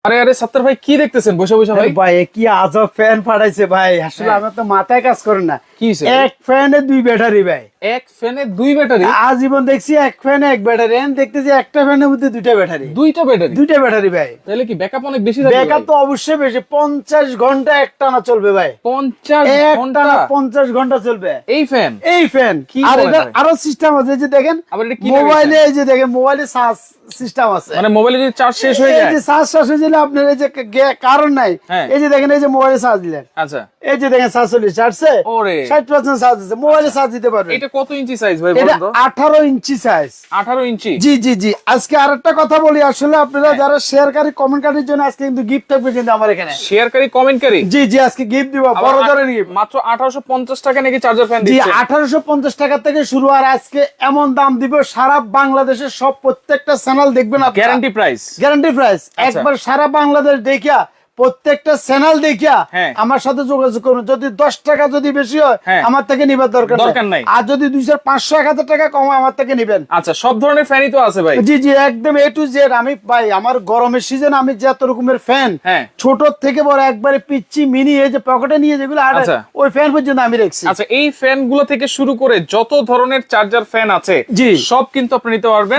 আরে আরে সত্তর ভাই কি দেখতেছেন বসে বসে ভাই? ভাই কি আজব ফ্যান পাঠাইছে ভাই, আসলে আমার তো মাথায় কাজ করে না। কি হইছে? এক ফ্যানে দুই ব্যাটারি ভাই, এক ফ্যানে দুই ব্যাটারি? আজীবন দেখছি এক ফ্যানে এক ব্যাটারি, দেখতেছি একটা ফ্যানের মধ্যে দুইটা ব্যাটারি। দুইটা ব্যাটারি? দুইটা ব্যাটারি ভাই। তাহলে কি ব্যাকআপ অনেক বেশি থাকবে? ব্যাকআপ তো অবশ্যই বেশি, 50 ঘন্টা একটানা চলবে ভাই। 50 ঘন্টা? 50 ঘন্টা চলবে এই ফ্যান? এই ফ্যান। কি আর বলেন এটা ভাই? আরো সিস্টেম আছে, এই যে দেখেন আবার এটা কি মোবাইলে, এই যে দেখেন মোবাইলে চার্জ সিস্টেম আছে। মানে মোবাইলে যদি চার্জ শেষ হয়ে এই যায়? যে চার্জ শেষ হয়ে গেলে আপনার এই যে কারণ নাই, হ্যাঁ। এই যে দেখেন এই যে মোবাইলে চার্জ দিলেন, আচ্ছা, এই যে দেখেন 47 চার্জে ওরে 60% চার্জ আছে, মোবাইলে চার্জ দিতে পারবেন। এটা কত ইঞ্চি সাইজ ভাই এটা বলুন তো? 18 ইঞ্চি সাইজ। 18 ইঞ্চি? জি জি জি। আজকে আরেকটা কথা বলি, আসলে আপনারা যারা শেয়ারকারী কমেন্টকারীর জন্য আজকে কিন্তু গিফট থাকবে কিন্তু আমার এখানে। শেয়ারকারী কমেন্টকারী? জি জি, আজকে গিফট দিব, বড় ধরনের গিফট। মাত্র 1850 টাকা নাকি চার্জার ফ্যান জি, দিচ্ছে? 1850 টাকা থেকে শুরু। আর আজকে এমন দাম দিব, সারা বাংলাদেশের সব প্রত্যেকটা চ্যানেল দেখবেন আপনারা। Guarantee price? Guarantee price. আচ্ছা। একবার সারা বাংলাদেশ দেখিয়া, প্রত্যেকটা চ্যানেল দেখিয়া হ্যাঁ। আমার সাথে যোগাযোগ করুন। যদি 10 টাকা যদি বেশি হয় হ্যাঁ। আমার থেকে নিবার দরকার নাই। আর যদি 200, 500, 1000 টাকা কম হয় আমার থেকে নিবেন। আচ্ছা, সব ধরনের ফ্যানই তো আছে ভাই? জি জি, একদম A to Z। আমি ভাই আমার গরমের সিজন আমি যত রকমের ফ্যান, হ্যাঁ। ছোট থেকে বড়, একবারে পিচ্ছি মিনি, এই যে পকেটে নিয়ে যেগুলো আটে, আচ্ছা। ওই ফ্যান পর্যন্ত আমি রেখেছি। আচ্ছা, এই ফ্যান গুলো থেকে শুরু করে যত ধরনের চার্জার ফ্যান আছে জি। সব কিন্তু আপনি নিতে পারবেন।